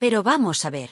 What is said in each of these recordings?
Pero vamos a ver.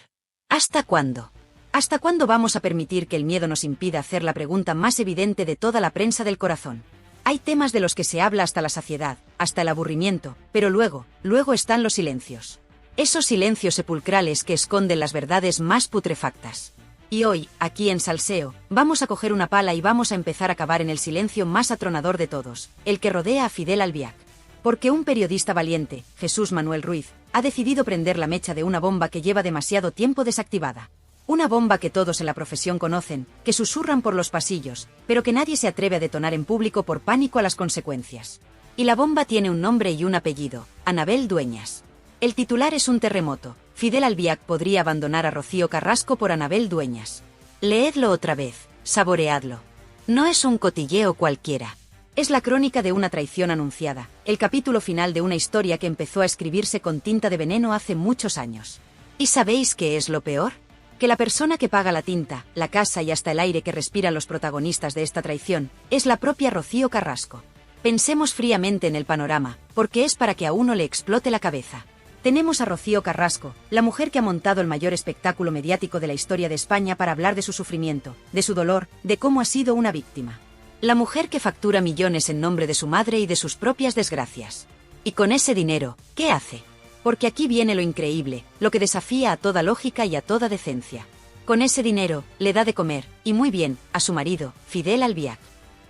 ¿Hasta cuándo? ¿Hasta cuándo vamos a permitir que el miedo nos impida hacer la pregunta más evidente de toda la prensa del corazón? Hay temas de los que se habla hasta la saciedad, hasta el aburrimiento, pero luego están los silencios. Esos silencios sepulcrales que esconden las verdades más putrefactas. Y hoy, aquí en Salseo, vamos a coger una pala y vamos a empezar a cavar en el silencio más atronador de todos, el que rodea a Fidel Albiac. Porque un periodista valiente, Jesús Manuel Ruiz, ha decidido prender la mecha de una bomba que lleva demasiado tiempo desactivada. Una bomba que todos en la profesión conocen, que susurran por los pasillos, pero que nadie se atreve a detonar en público por pánico a las consecuencias. Y la bomba tiene un nombre y un apellido, Anabel Dueñas. El titular es un terremoto. Fidel Albiac podría abandonar a Rocío Carrasco por Anabel Dueñas. Leedlo otra vez, saboreadlo. No es un cotilleo cualquiera. Es la crónica de una traición anunciada, el capítulo final de una historia que empezó a escribirse con tinta de veneno hace muchos años. ¿Y sabéis qué es lo peor? Que la persona que paga la tinta, la casa y hasta el aire que respiran los protagonistas de esta traición, es la propia Rocío Carrasco. Pensemos fríamente en el panorama, porque es para que a uno le explote la cabeza. Tenemos a Rocío Carrasco, la mujer que ha montado el mayor espectáculo mediático de la historia de España para hablar de su sufrimiento, de su dolor, de cómo ha sido una víctima. La mujer que factura millones en nombre de su madre y de sus propias desgracias. Y con ese dinero, ¿qué hace? Porque aquí viene lo increíble, lo que desafía a toda lógica y a toda decencia. Con ese dinero, le da de comer, y muy bien, a su marido, Fidel Albiac.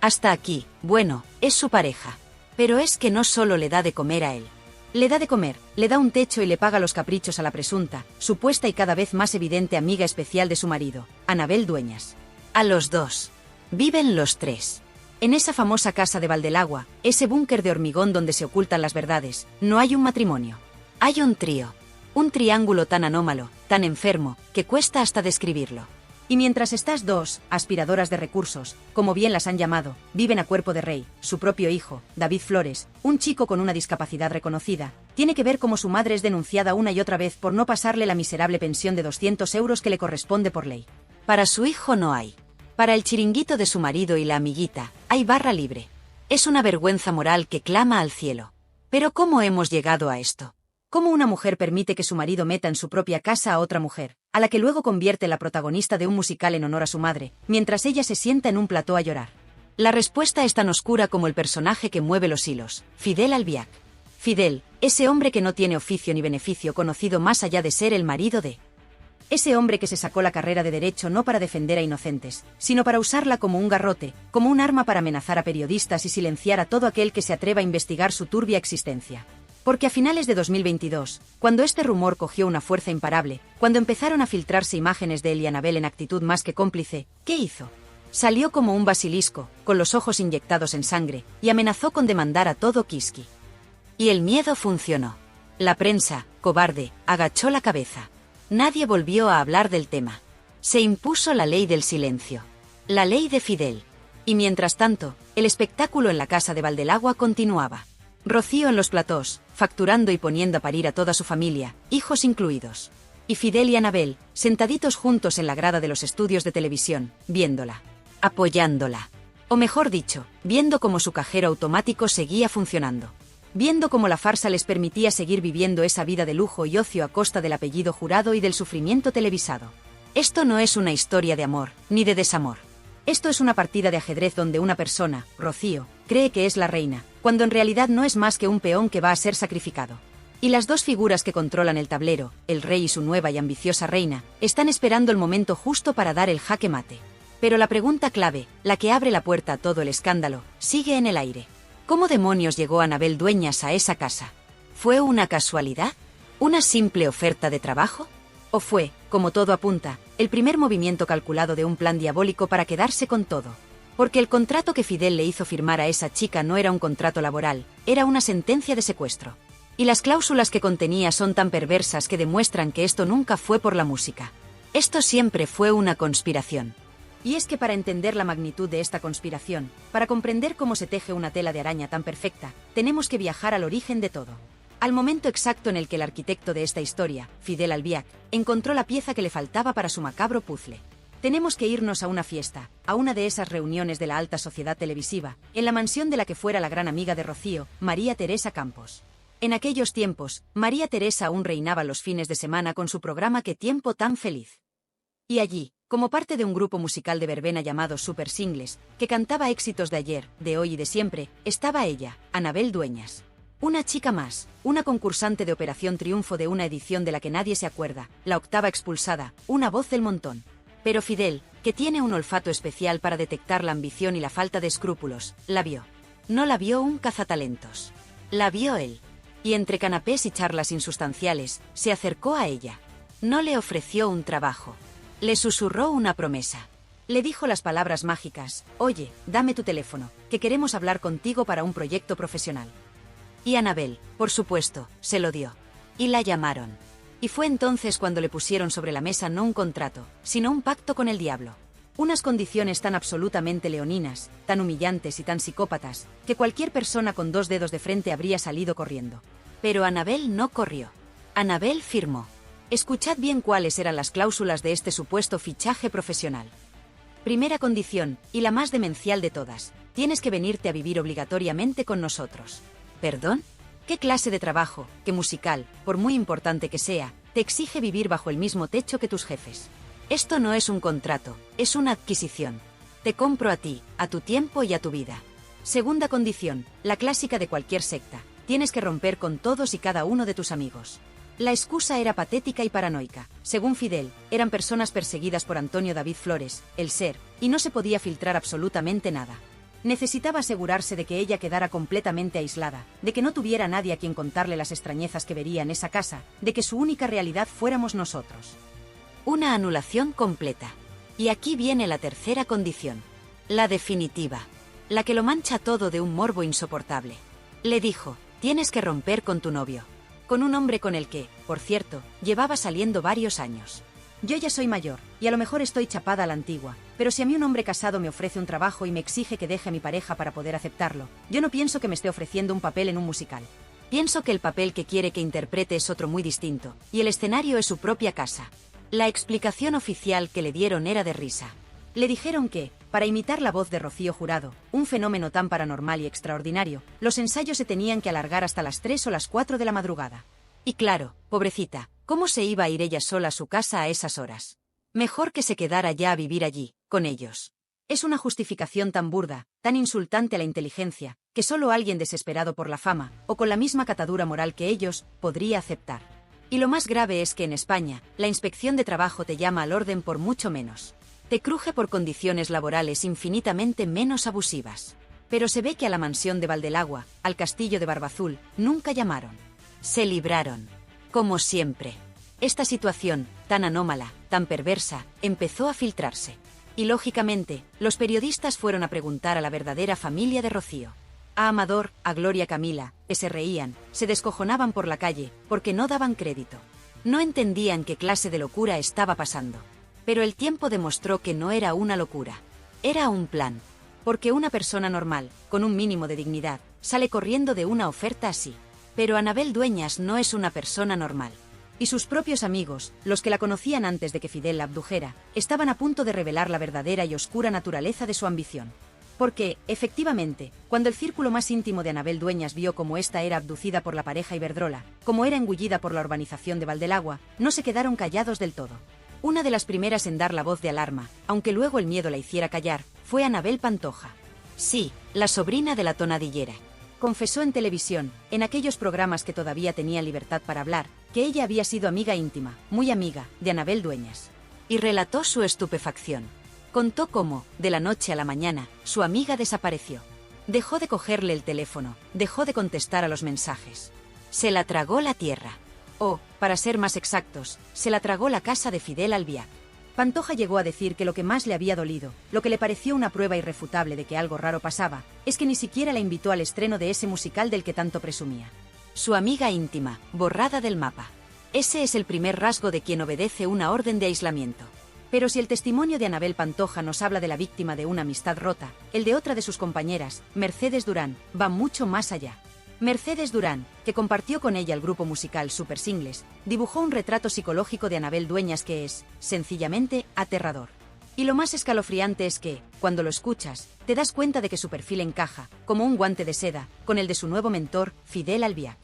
Hasta aquí, bueno, es su pareja. Pero es que no solo le da de comer a él. Le da de comer, le da un techo y le paga los caprichos a la presunta, supuesta y cada vez más evidente amiga especial de su marido, Anabel Dueñas. A los dos. Viven los tres. En esa famosa casa de Valdelagua, ese búnker de hormigón donde se ocultan las verdades, no hay un matrimonio. Hay un trío. Un triángulo tan anómalo, tan enfermo, que cuesta hasta describirlo. Y mientras estas dos, aspiradoras de recursos, como bien las han llamado, viven a cuerpo de rey, su propio hijo, David Flores, un chico con una discapacidad reconocida, tiene que ver cómo su madre es denunciada una y otra vez por no pasarle la miserable pensión de 200 euros que le corresponde por ley. Para su hijo no hay. Para el chiringuito de su marido y la amiguita, hay barra libre. Es una vergüenza moral que clama al cielo. Pero ¿cómo hemos llegado a esto? ¿Cómo una mujer permite que su marido meta en su propia casa a otra mujer, a la que luego convierte la protagonista de un musical en honor a su madre, mientras ella se sienta en un plató a llorar? La respuesta es tan oscura como el personaje que mueve los hilos, Fidel Albiac. Fidel, ese hombre que no tiene oficio ni beneficio conocido más allá de ser el marido de... Ese hombre que se sacó la carrera de Derecho no para defender a inocentes, sino para usarla como un garrote, como un arma para amenazar a periodistas y silenciar a todo aquel que se atreva a investigar su turbia existencia. Porque a finales de 2022, cuando este rumor cogió una fuerza imparable, cuando empezaron a filtrarse imágenes de él y Anabel en actitud más que cómplice, ¿qué hizo? Salió como un basilisco, con los ojos inyectados en sangre, y amenazó con demandar a todo Kiski. Y el miedo funcionó. La prensa, cobarde, agachó la cabeza. Nadie volvió a hablar del tema. Se impuso la ley del silencio. La ley de Fidel. Y mientras tanto, el espectáculo en la casa de Valdelagua continuaba. Rocío en los platós, facturando y poniendo a parir a toda su familia, hijos incluidos. Y Fidel y Anabel, sentaditos juntos en la grada de los estudios de televisión, viéndola. Apoyándola. O mejor dicho, viendo cómo su cajero automático seguía funcionando. Viendo cómo la farsa les permitía seguir viviendo esa vida de lujo y ocio a costa del apellido jurado y del sufrimiento televisado. Esto no es una historia de amor, ni de desamor. Esto es una partida de ajedrez donde una persona, Rocío, cree que es la reina, cuando en realidad no es más que un peón que va a ser sacrificado. Y las dos figuras que controlan el tablero, el rey y su nueva y ambiciosa reina, están esperando el momento justo para dar el jaque mate. Pero la pregunta clave, la que abre la puerta a todo el escándalo, sigue en el aire. ¿Cómo demonios llegó Anabel Dueñas a esa casa? ¿Fue una casualidad? ¿Una simple oferta de trabajo? ¿O fue, como todo apunta, el primer movimiento calculado de un plan diabólico para quedarse con todo? Porque el contrato que Fidel le hizo firmar a esa chica no era un contrato laboral, era una sentencia de secuestro. Y las cláusulas que contenía son tan perversas que demuestran que esto nunca fue por la música. Esto siempre fue una conspiración. Y es que para entender la magnitud de esta conspiración, para comprender cómo se teje una tela de araña tan perfecta, tenemos que viajar al origen de todo. Al momento exacto en el que el arquitecto de esta historia, Fidel Albiac, encontró la pieza que le faltaba para su macabro puzzle. Tenemos que irnos a una fiesta, a una de esas reuniones de la alta sociedad televisiva, en la mansión de la que fuera la gran amiga de Rocío, María Teresa Campos. En aquellos tiempos, María Teresa aún reinaba los fines de semana con su programa Qué tiempo tan feliz. Y allí, como parte de un grupo musical de verbena llamado Super Singles, que cantaba éxitos de ayer, de hoy y de siempre, estaba ella, Anabel Dueñas. Una chica más, una concursante de Operación Triunfo de una edición de la que nadie se acuerda, la octava expulsada, una voz del montón. Pero Fidel, que tiene un olfato especial para detectar la ambición y la falta de escrúpulos, la vio. No la vio un cazatalentos. La vio él. Y entre canapés y charlas insustanciales, se acercó a ella. No le ofreció un trabajo. Le susurró una promesa. Le dijo las palabras mágicas: oye, dame tu teléfono, que queremos hablar contigo para un proyecto profesional. Y Anabel, por supuesto, se lo dio. Y la llamaron. Y fue entonces cuando le pusieron sobre la mesa no un contrato, sino un pacto con el diablo. Unas condiciones tan absolutamente leoninas, tan humillantes y tan psicópatas, que cualquier persona con 2 dedos de frente habría salido corriendo. Pero Anabel no corrió. Anabel firmó. Escuchad bien cuáles eran las cláusulas de este supuesto fichaje profesional. Primera condición, y la más demencial de todas: tienes que venirte a vivir obligatoriamente con nosotros. ¿Perdón? ¿Qué clase de trabajo, que musical, por muy importante que sea, te exige vivir bajo el mismo techo que tus jefes? Esto no es un contrato, es una adquisición. Te compro a ti, a tu tiempo y a tu vida. Segunda condición, la clásica de cualquier secta: tienes que romper con todos y cada uno de tus amigos. La excusa era patética y paranoica. Según Fidel, eran personas perseguidas por Antonio David Flores, el ser, y no se podía filtrar absolutamente nada. Necesitaba asegurarse de que ella quedara completamente aislada, de que no tuviera nadie a quien contarle las extrañezas que vería en esa casa, de que su única realidad fuéramos nosotros. Una anulación completa. Y aquí viene la tercera condición. La definitiva. La que lo mancha todo de un morbo insoportable. Le dijo: tienes que romper con tu novio. Con un hombre con el que, por cierto, llevaba saliendo varios años. Yo ya soy mayor, y a lo mejor estoy chapada a la antigua, pero si a mí un hombre casado me ofrece un trabajo y me exige que deje a mi pareja para poder aceptarlo, yo no pienso que me esté ofreciendo un papel en un musical. Pienso que el papel que quiere que interprete es otro muy distinto, y el escenario es su propia casa. La explicación oficial que le dieron era de risa. Le dijeron que, para imitar la voz de Rocío Jurado, un fenómeno tan paranormal y extraordinario, los ensayos se tenían que alargar hasta las 3 o las 4 de la madrugada. Y claro, pobrecita, ¿cómo se iba a ir ella sola a su casa a esas horas? Mejor que se quedara ya a vivir allí, con ellos. Es una justificación tan burda, tan insultante a la inteligencia, que solo alguien desesperado por la fama, o con la misma catadura moral que ellos, podría aceptar. Y lo más grave es que en España, la inspección de trabajo te llama al orden por mucho menos. Te cruje por condiciones laborales infinitamente menos abusivas. Pero se ve que a la mansión de Valdelagua, al castillo de Barbazul, nunca llamaron. Se libraron. Como siempre. Esta situación, tan anómala, tan perversa, empezó a filtrarse. Y lógicamente, los periodistas fueron a preguntar a la verdadera familia de Rocío. A Amador, a Gloria Camila, que se reían, se descojonaban por la calle, porque no daban crédito. No entendían qué clase de locura estaba pasando. Pero el tiempo demostró que no era una locura. Era un plan. Porque una persona normal, con un mínimo de dignidad, sale corriendo de una oferta así. Pero Anabel Dueñas no es una persona normal. Y sus propios amigos, los que la conocían antes de que Fidel la abdujera, estaban a punto de revelar la verdadera y oscura naturaleza de su ambición. Porque, efectivamente, cuando el círculo más íntimo de Anabel Dueñas vio cómo ésta era abducida por la pareja Iberdrola, cómo era engullida por la urbanización de Valdelagua, no se quedaron callados del todo. Una de las primeras en dar la voz de alarma, aunque luego el miedo la hiciera callar, fue Anabel Pantoja. Sí, la sobrina de la tonadillera. Confesó en televisión, en aquellos programas que todavía tenían libertad para hablar, que ella había sido amiga íntima, muy amiga, de Anabel Dueñas. Y relató su estupefacción. Contó cómo, de la noche a la mañana, su amiga desapareció. Dejó de cogerle el teléfono, dejó de contestar a los mensajes. Se la tragó la tierra. O, para ser más exactos, se la tragó la casa de Fidel Albiac. Pantoja llegó a decir que lo que más le había dolido, lo que le pareció una prueba irrefutable de que algo raro pasaba, es que ni siquiera la invitó al estreno de ese musical del que tanto presumía. Su amiga íntima, borrada del mapa. Ese es el primer rasgo de quien obedece una orden de aislamiento. Pero si el testimonio de Anabel Pantoja nos habla de la víctima de una amistad rota, el de otra de sus compañeras, Mercedes Durán, va mucho más allá. Mercedes Durán, que compartió con ella el grupo musical Super Singles, dibujó un retrato psicológico de Anabel Dueñas que es, sencillamente, aterrador. Y lo más escalofriante es que, cuando lo escuchas, te das cuenta de que su perfil encaja, como un guante de seda, con el de su nuevo mentor, Fidel Albiac.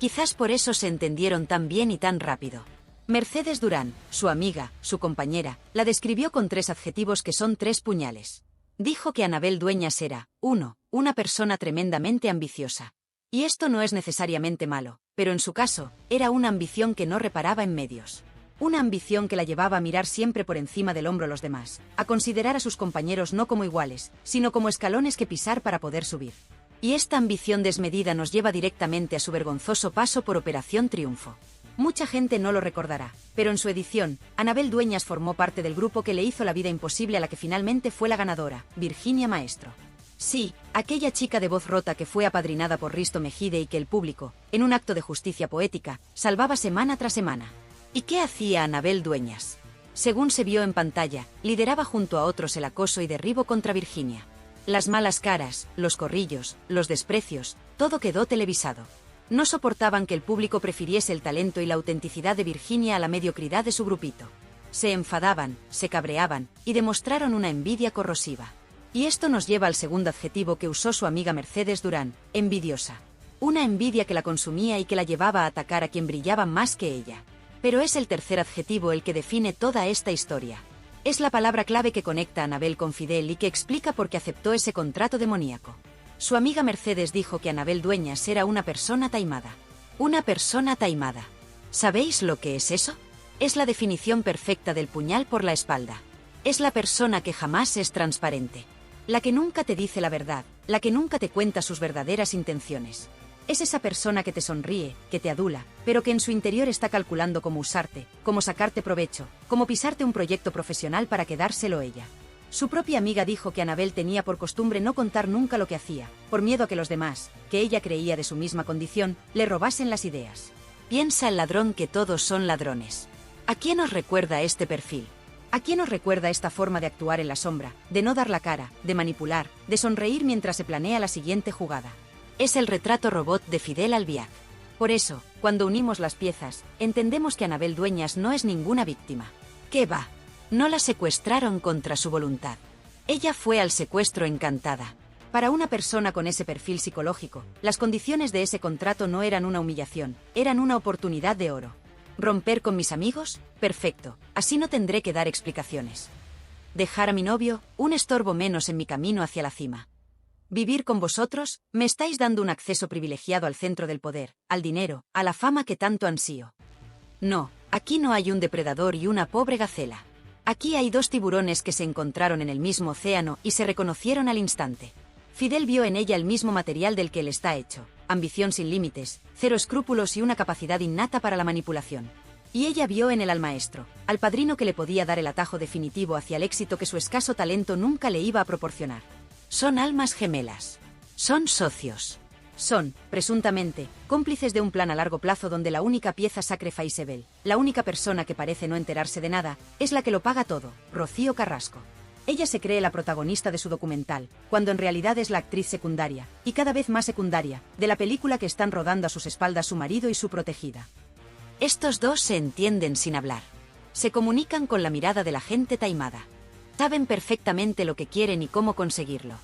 Quizás por eso se entendieron tan bien y tan rápido. Mercedes Durán, su amiga, su compañera, la describió con 3 adjetivos que son 3 puñales. Dijo que Anabel Dueñas era, 1, una persona tremendamente ambiciosa. Y esto no es necesariamente malo, pero en su caso, era una ambición que no reparaba en medios. Una ambición que la llevaba a mirar siempre por encima del hombro a los demás, a considerar a sus compañeros no como iguales, sino como escalones que pisar para poder subir. Y esta ambición desmedida nos lleva directamente a su vergonzoso paso por Operación Triunfo. Mucha gente no lo recordará, pero en su edición, Anabel Dueñas formó parte del grupo que le hizo la vida imposible a la que finalmente fue la ganadora, Virginia Maestro. Sí, aquella chica de voz rota que fue apadrinada por Risto Mejide y que el público, en un acto de justicia poética, salvaba semana tras semana. ¿Y qué hacía Anabel Dueñas? Según se vio en pantalla, lideraba junto a otros el acoso y derribo contra Virginia. Las malas caras, los corrillos, los desprecios, todo quedó televisado. No soportaban que el público prefiriese el talento y la autenticidad de Virginia a la mediocridad de su grupito. Se enfadaban, se cabreaban, y demostraron una envidia corrosiva. Y esto nos lleva al segundo adjetivo que usó su amiga Mercedes Durán, envidiosa. Una envidia que la consumía y que la llevaba a atacar a quien brillaba más que ella. Pero es el tercer adjetivo el que define toda esta historia. Es la palabra clave que conecta a Anabel con Fidel y que explica por qué aceptó ese contrato demoníaco. Su amiga Mercedes dijo que Anabel Dueñas era una persona taimada. Una persona taimada. ¿Sabéis lo que es eso? Es la definición perfecta del puñal por la espalda. Es la persona que jamás es transparente. La que nunca te dice la verdad, la que nunca te cuenta sus verdaderas intenciones. Es esa persona que te sonríe, que te adula, pero que en su interior está calculando cómo usarte, cómo sacarte provecho, cómo pisarte un proyecto profesional para quedárselo ella. Su propia amiga dijo que Anabel tenía por costumbre no contar nunca lo que hacía, por miedo a que los demás, que ella creía de su misma condición, le robasen las ideas. Piensa el ladrón que todos son ladrones. ¿A quién os recuerda este perfil? ¿A quién os recuerda esta forma de actuar en la sombra, de no dar la cara, de manipular, de sonreír mientras se planea la siguiente jugada? Es el retrato robot de Fidel Albiac. Por eso, cuando unimos las piezas, entendemos que Anabel Dueñas no es ninguna víctima. ¿Qué va? No la secuestraron contra su voluntad. Ella fue al secuestro encantada. Para una persona con ese perfil psicológico, las condiciones de ese contrato no eran una humillación, eran una oportunidad de oro. ¿Romper con mis amigos? Perfecto, así no tendré que dar explicaciones. ¿Dejar a mi novio? Un estorbo menos en mi camino hacia la cima. ¿Vivir con vosotros? Me estáis dando un acceso privilegiado al centro del poder, al dinero, a la fama que tanto ansío. No, aquí no hay un depredador y una pobre gacela. Aquí hay 2 tiburones que se encontraron en el mismo océano y se reconocieron al instante. Fidel vio en ella el mismo material del que él está hecho, ambición sin límites, 0 escrúpulos y una capacidad innata para la manipulación. Y ella vio en él al maestro, al padrino que le podía dar el atajo definitivo hacia el éxito que su escaso talento nunca le iba a proporcionar. Son almas gemelas. Son socios. Son, presuntamente, cómplices de un plan a largo plazo donde la única pieza sacrificable, la única persona que parece no enterarse de nada, es la que lo paga todo, Rocío Carrasco. Ella se cree la protagonista de su documental, cuando en realidad es la actriz secundaria, y cada vez más secundaria, de la película que están rodando a sus espaldas su marido y su protegida. Estos 2 se entienden sin hablar. Se comunican con la mirada de la gente taimada. Saben perfectamente lo que quieren y cómo conseguirlo.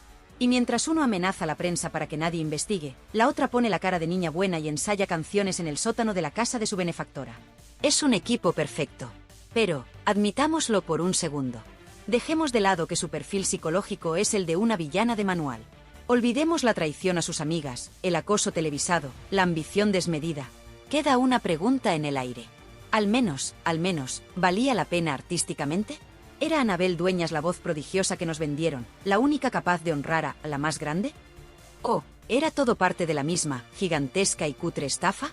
Y mientras uno amenaza a la prensa para que nadie investigue, la otra pone la cara de niña buena y ensaya canciones en el sótano de la casa de su benefactora. Es un equipo perfecto. Pero, admitámoslo por un segundo. Dejemos de lado que su perfil psicológico es el de una villana de manual. Olvidemos la traición a sus amigas, el acoso televisado, la ambición desmedida. Queda una pregunta en el aire. Al menos, ¿valía la pena artísticamente? ¿Era Anabel Dueñas la voz prodigiosa que nos vendieron, la única capaz de honrar a la más grande? ¿O era todo parte de la misma, gigantesca y cutre estafa?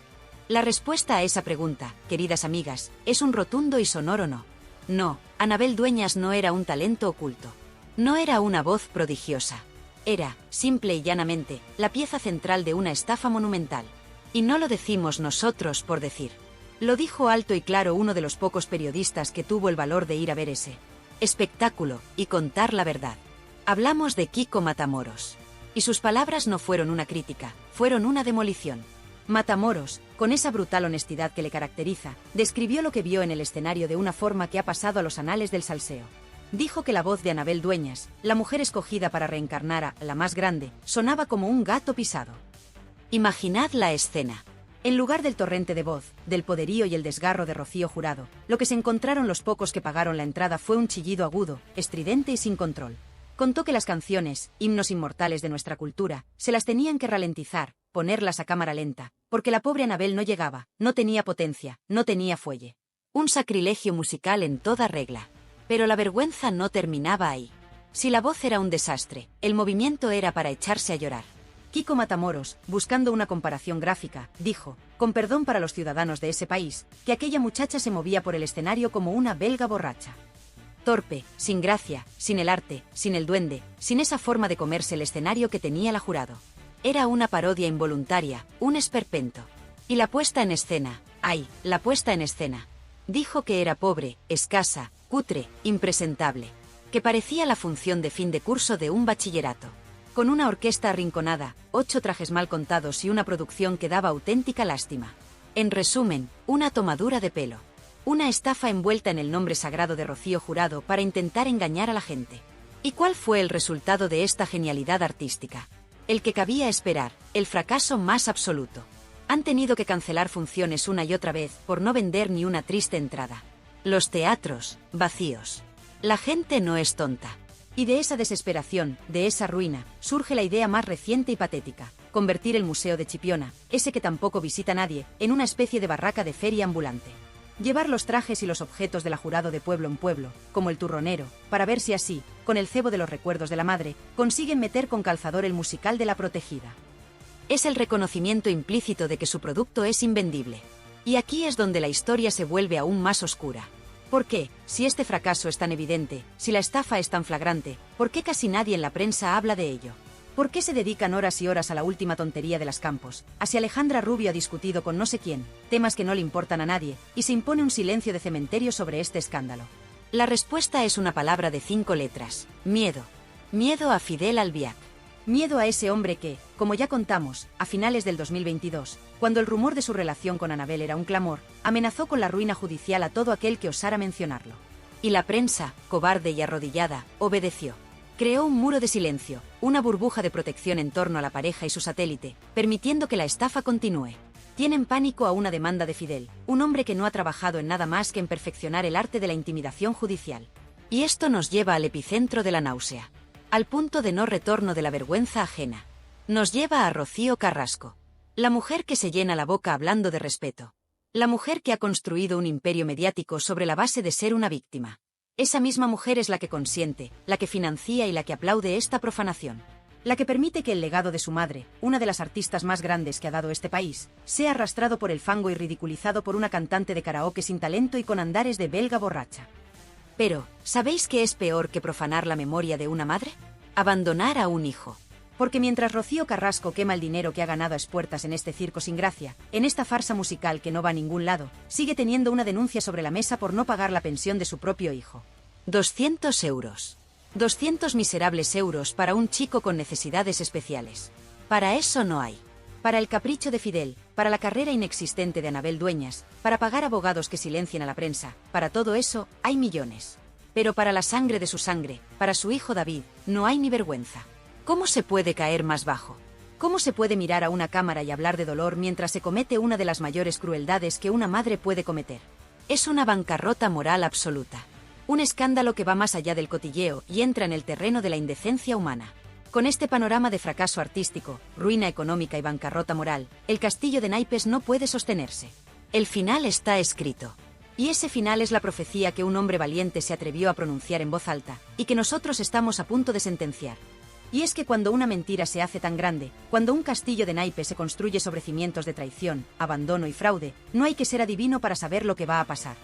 La respuesta a esa pregunta, queridas amigas, es un rotundo y sonoro no. No, Anabel Dueñas no era un talento oculto. No era una voz prodigiosa. Era, simple y llanamente, la pieza central de una estafa monumental. Y no lo decimos nosotros por decir. Lo dijo alto y claro uno de los pocos periodistas que tuvo el valor de ir a ver ese espectáculo y contar la verdad. Hablamos de Kiko Matamoros. Y sus palabras no fueron una crítica, fueron una demolición. Matamoros, con esa brutal honestidad que le caracteriza, describió lo que vio en el escenario de una forma que ha pasado a los anales del salseo. Dijo que la voz de Anabel Dueñas, la mujer escogida para reencarnar a la más grande, sonaba como un gato pisado. Imaginad la escena. En lugar del torrente de voz, del poderío y el desgarro de Rocío Jurado, lo que se encontraron los pocos que pagaron la entrada fue un chillido agudo, estridente y sin control. Contó que las canciones, himnos inmortales de nuestra cultura, se las tenían que ralentizar, ponerlas a cámara lenta, porque la pobre Anabel no llegaba, no tenía potencia, no tenía fuelle. Un sacrilegio musical en toda regla. Pero la vergüenza no terminaba ahí. Si la voz era un desastre, el movimiento era para echarse a llorar. Kiko Matamoros, buscando una comparación gráfica, dijo, con perdón para los ciudadanos de ese país, que aquella muchacha se movía por el escenario como una belga borracha. Torpe, sin gracia, sin el arte, sin el duende, sin esa forma de comerse el escenario que tenía la Jurado. Era una parodia involuntaria, un esperpento. Y la puesta en escena, ¡ay, la puesta en escena! Dijo que era pobre, escasa, cutre, impresentable. Que parecía la función de fin de curso de un bachillerato. Con una orquesta arrinconada, 8 trajes mal contados y una producción que daba auténtica lástima. En resumen, una tomadura de pelo. Una estafa envuelta en el nombre sagrado de Rocío Jurado para intentar engañar a la gente. ¿Y cuál fue el resultado de esta genialidad artística? El que cabía esperar, el fracaso más absoluto. Han tenido que cancelar funciones una y otra vez por no vender ni una triste entrada. Los teatros, vacíos. La gente no es tonta. Y de esa desesperación, de esa ruina, surge la idea más reciente y patética: convertir el Museo de Chipiona, ese que tampoco visita nadie, en una especie de barraca de feria ambulante. Llevar los trajes y los objetos de la Jurado de pueblo en pueblo, como el turronero, para ver si así, con el cebo de los recuerdos de la madre, consiguen meter con calzador el musical de la protegida. Es el reconocimiento implícito de que su producto es invendible. Y aquí es donde la historia se vuelve aún más oscura. ¿Por qué, si este fracaso es tan evidente, si la estafa es tan flagrante, por qué casi nadie en la prensa habla de ello? ¿Por qué se dedican horas y horas a la última tontería de las Campos, a si Alejandra Rubio ha discutido con no sé quién, temas que no le importan a nadie, y se impone un silencio de cementerio sobre este escándalo? La respuesta es una palabra de 5 letras: miedo. Miedo a Fidel Albiac. Miedo a ese hombre que, como ya contamos, a finales del 2022, cuando el rumor de su relación con Anabel era un clamor, amenazó con la ruina judicial a todo aquel que osara mencionarlo. Y la prensa, cobarde y arrodillada, obedeció. Creó un muro de silencio, una burbuja de protección en torno a la pareja y su satélite, permitiendo que la estafa continúe. Tienen pánico a una demanda de Fidel, un hombre que no ha trabajado en nada más que en perfeccionar el arte de la intimidación judicial. Y esto nos lleva al epicentro de la náusea. Al punto de no retorno de la vergüenza ajena. Nos lleva a Rocío Carrasco. La mujer que se llena la boca hablando de respeto. La mujer que ha construido un imperio mediático sobre la base de ser una víctima. Esa misma mujer es la que consiente, la que financia y la que aplaude esta profanación. La que permite que el legado de su madre, una de las artistas más grandes que ha dado este país, sea arrastrado por el fango y ridiculizado por una cantante de karaoke sin talento y con andares de belga borracha. Pero, ¿sabéis qué es peor que profanar la memoria de una madre? Abandonar a un hijo. Porque mientras Rocío Carrasco quema el dinero que ha ganado a expuertas en este circo sin gracia, en esta farsa musical que no va a ningún lado, sigue teniendo una denuncia sobre la mesa por no pagar la pensión de su propio hijo. 200 euros. 200 miserables euros para un chico con necesidades especiales. Para eso no hay. Para el capricho de Fidel, para la carrera inexistente de Anabel Dueñas, para pagar abogados que silencien a la prensa, para todo eso, hay millones. Pero para la sangre de su sangre, para su hijo David, no hay ni vergüenza. ¿Cómo se puede caer más bajo? ¿Cómo se puede mirar a una cámara y hablar de dolor mientras se comete una de las mayores crueldades que una madre puede cometer? Es una bancarrota moral absoluta. Un escándalo que va más allá del cotilleo y entra en el terreno de la indecencia humana. Con este panorama de fracaso artístico, ruina económica y bancarrota moral, el castillo de naipes no puede sostenerse. El final está escrito. Y ese final es la profecía que un hombre valiente se atrevió a pronunciar en voz alta, y que nosotros estamos a punto de sentenciar. Y es que cuando una mentira se hace tan grande, cuando un castillo de naipes se construye sobre cimientos de traición, abandono y fraude, no hay que ser adivino para saber lo que va a pasar.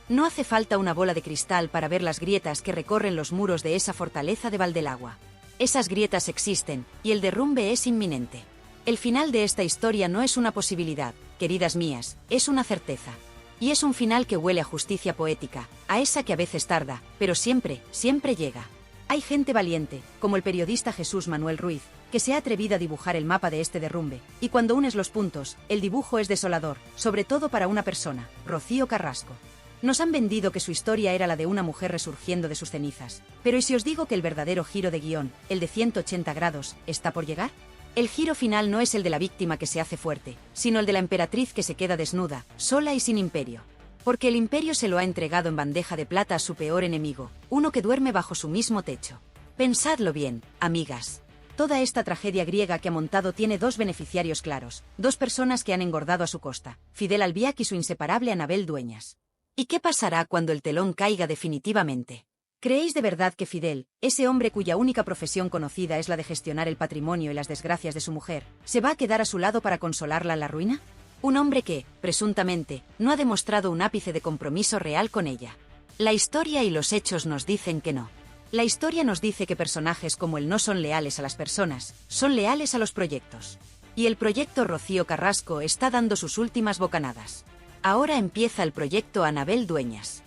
No hace falta una bola de cristal para ver las grietas que recorren los muros de esa fortaleza de Valdelagua. Esas grietas existen, y el derrumbe es inminente. El final de esta historia no es una posibilidad, queridas mías, es una certeza. Y es un final que huele a justicia poética, a esa que a veces tarda, pero siempre, siempre llega. Hay gente valiente, como el periodista Jesús Manuel Ruiz, que se ha atrevido a dibujar el mapa de este derrumbe, y cuando unes los puntos, el dibujo es desolador, sobre todo para una persona, Rocío Carrasco. Nos han vendido que su historia era la de una mujer resurgiendo de sus cenizas, pero ¿y si os digo que el verdadero giro de guión, el de 180 grados, está por llegar? El giro final no es el de la víctima que se hace fuerte, sino el de la emperatriz que se queda desnuda, sola y sin imperio. Porque el imperio se lo ha entregado en bandeja de plata a su peor enemigo, uno que duerme bajo su mismo techo. Pensadlo bien, amigas. Toda esta tragedia griega que ha montado tiene dos beneficiarios claros, dos personas que han engordado a su costa, Fidel Albiac y su inseparable Anabel Dueñas. ¿Y qué pasará cuando el telón caiga definitivamente? ¿Creéis de verdad que Fidel, ese hombre cuya única profesión conocida es la de gestionar el patrimonio y las desgracias de su mujer, se va a quedar a su lado para consolarla en la ruina? Un hombre que, presuntamente, no ha demostrado un ápice de compromiso real con ella. La historia y los hechos nos dicen que no. La historia nos dice que personajes como él no son leales a las personas, son leales a los proyectos. Y el proyecto Rocío Carrasco está dando sus últimas bocanadas. Ahora empieza el proyecto Anabel Dueñas.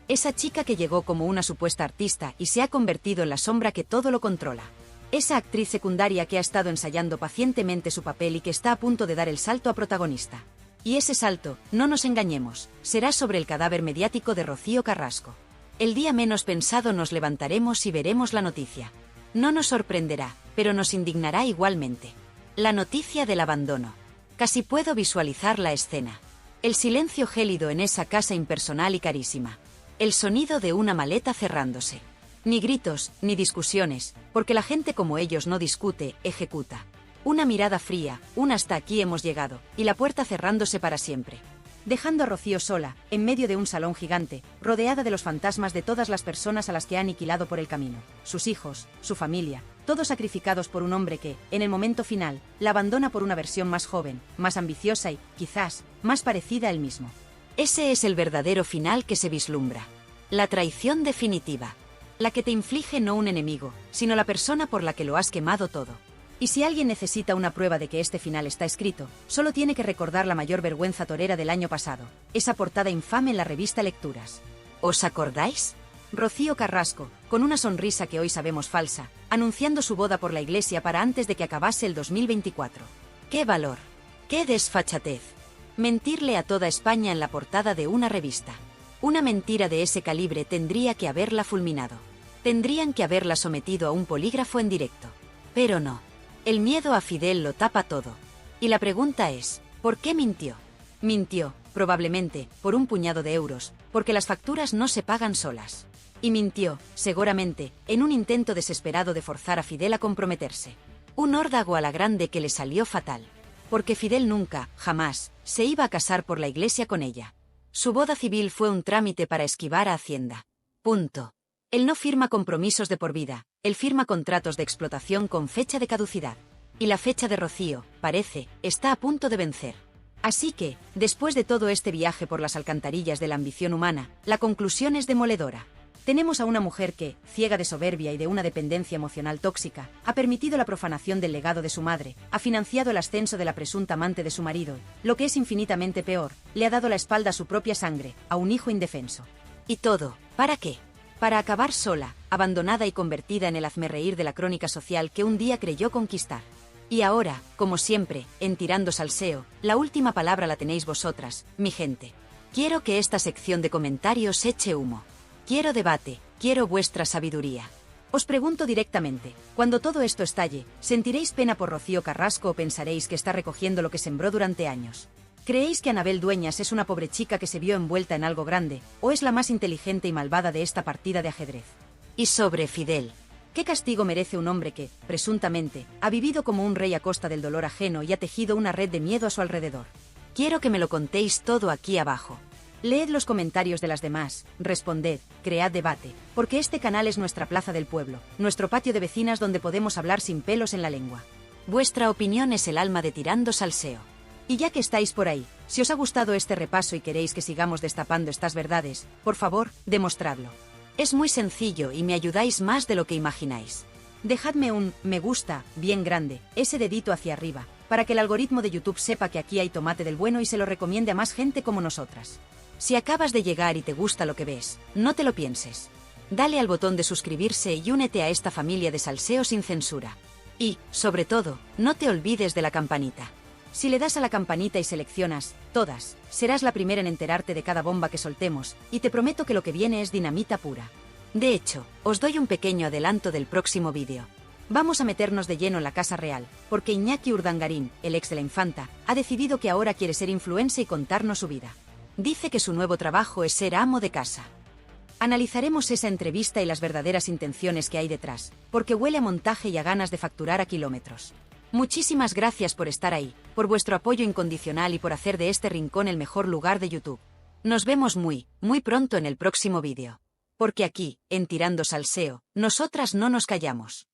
Esa chica que llegó como una supuesta artista y se ha convertido en la sombra que todo lo controla. Esa actriz secundaria que ha estado ensayando pacientemente su papel y que está a punto de dar el salto a protagonista. Y ese salto, no nos engañemos, será sobre el cadáver mediático de Rocío Carrasco. El día menos pensado nos levantaremos y veremos la noticia. No nos sorprenderá, pero nos indignará igualmente. La noticia del abandono. Casi puedo visualizar la escena. El silencio gélido en esa casa impersonal y carísima. El sonido de una maleta cerrándose. Ni gritos, ni discusiones, porque la gente como ellos no discute, ejecuta. Una mirada fría, un hasta aquí hemos llegado, y la puerta cerrándose para siempre. Dejando a Rocío sola, en medio de un salón gigante, rodeada de los fantasmas de todas las personas a las que ha aniquilado por el camino. Sus hijos, su familia, todos sacrificados por un hombre que, en el momento final, la abandona por una versión más joven, más ambiciosa y, quizás, más parecida a él mismo. Ese es el verdadero final que se vislumbra. La traición definitiva. La que te inflige no un enemigo, sino la persona por la que lo has quemado todo. Y si alguien necesita una prueba de que este final está escrito, solo tiene que recordar la mayor vergüenza torera del año pasado, esa portada infame en la revista Lecturas. ¿Os acordáis? Rocío Carrasco, con una sonrisa que hoy sabemos falsa, anunciando su boda por la iglesia para antes de que acabase el 2024. ¡Qué valor! ¡Qué desfachatez! Mentirle a toda España en la portada de una revista. Una mentira de ese calibre tendría que haberla fulminado. Tendrían que haberla sometido a un polígrafo en directo. Pero no. El miedo a Fidel lo tapa todo. Y la pregunta es, ¿por qué mintió? Mintió, probablemente, por un puñado de euros, porque las facturas no se pagan solas. Y mintió, seguramente, en un intento desesperado de forzar a Fidel a comprometerse. Un órdago a la grande que le salió fatal. Porque Fidel nunca, jamás, se iba a casar por la iglesia con ella. Su boda civil fue un trámite para esquivar a Hacienda. Punto. Él no firma compromisos de por vida, él firma contratos de explotación con fecha de caducidad. Y la fecha de Rocío, parece, está a punto de vencer. Así que, después de todo este viaje por las alcantarillas de la ambición humana, la conclusión es demoledora. Tenemos a una mujer que, ciega de soberbia y de una dependencia emocional tóxica, ha permitido la profanación del legado de su madre, ha financiado el ascenso de la presunta amante de su marido, lo que es infinitamente peor, le ha dado la espalda a su propia sangre, a un hijo indefenso. ¿Y todo, para qué? Para acabar sola, abandonada y convertida en el hazmerreír de la crónica social que un día creyó conquistar. Y ahora, como siempre, en Tirando Salseo, la última palabra la tenéis vosotras, mi gente. Quiero que esta sección de comentarios eche humo. Quiero debate, quiero vuestra sabiduría. Os pregunto directamente, cuando todo esto estalle, ¿sentiréis pena por Rocío Carrasco o pensaréis que está recogiendo lo que sembró durante años? ¿Creéis que Anabel Dueñas es una pobre chica que se vio envuelta en algo grande, o es la más inteligente y malvada de esta partida de ajedrez? Y sobre Fidel. ¿Qué castigo merece un hombre que, presuntamente, ha vivido como un rey a costa del dolor ajeno y ha tejido una red de miedo a su alrededor? Quiero que me lo contéis todo aquí abajo. Leed los comentarios de las demás, responded, cread debate, porque este canal es nuestra plaza del pueblo, nuestro patio de vecinas donde podemos hablar sin pelos en la lengua. Vuestra opinión es el alma de Tirando Salseo. Y ya que estáis por ahí, si os ha gustado este repaso y queréis que sigamos destapando estas verdades, por favor, demostradlo. Es muy sencillo y me ayudáis más de lo que imagináis. Dejadme un me gusta, bien grande, ese dedito hacia arriba, para que el algoritmo de YouTube sepa que aquí hay tomate del bueno y se lo recomiende a más gente como nosotras. Si acabas de llegar y te gusta lo que ves, no te lo pienses. Dale al botón de suscribirse y únete a esta familia de salseo sin censura. Y, sobre todo, no te olvides de la campanita. Si le das a la campanita y seleccionas todas, serás la primera en enterarte de cada bomba que soltemos, y te prometo que lo que viene es dinamita pura. De hecho, os doy un pequeño adelanto del próximo vídeo. Vamos a meternos de lleno en la Casa Real, porque Iñaki Urdangarín, el ex de la infanta, ha decidido que ahora quiere ser influencer y contarnos su vida. Dice que su nuevo trabajo es ser amo de casa. Analizaremos esa entrevista y las verdaderas intenciones que hay detrás, porque huele a montaje y a ganas de facturar a kilómetros. Muchísimas gracias por estar ahí, por vuestro apoyo incondicional y por hacer de este rincón el mejor lugar de YouTube. Nos vemos muy pronto en el próximo vídeo. Porque aquí, en Tirando Salseo, nosotras no nos callamos.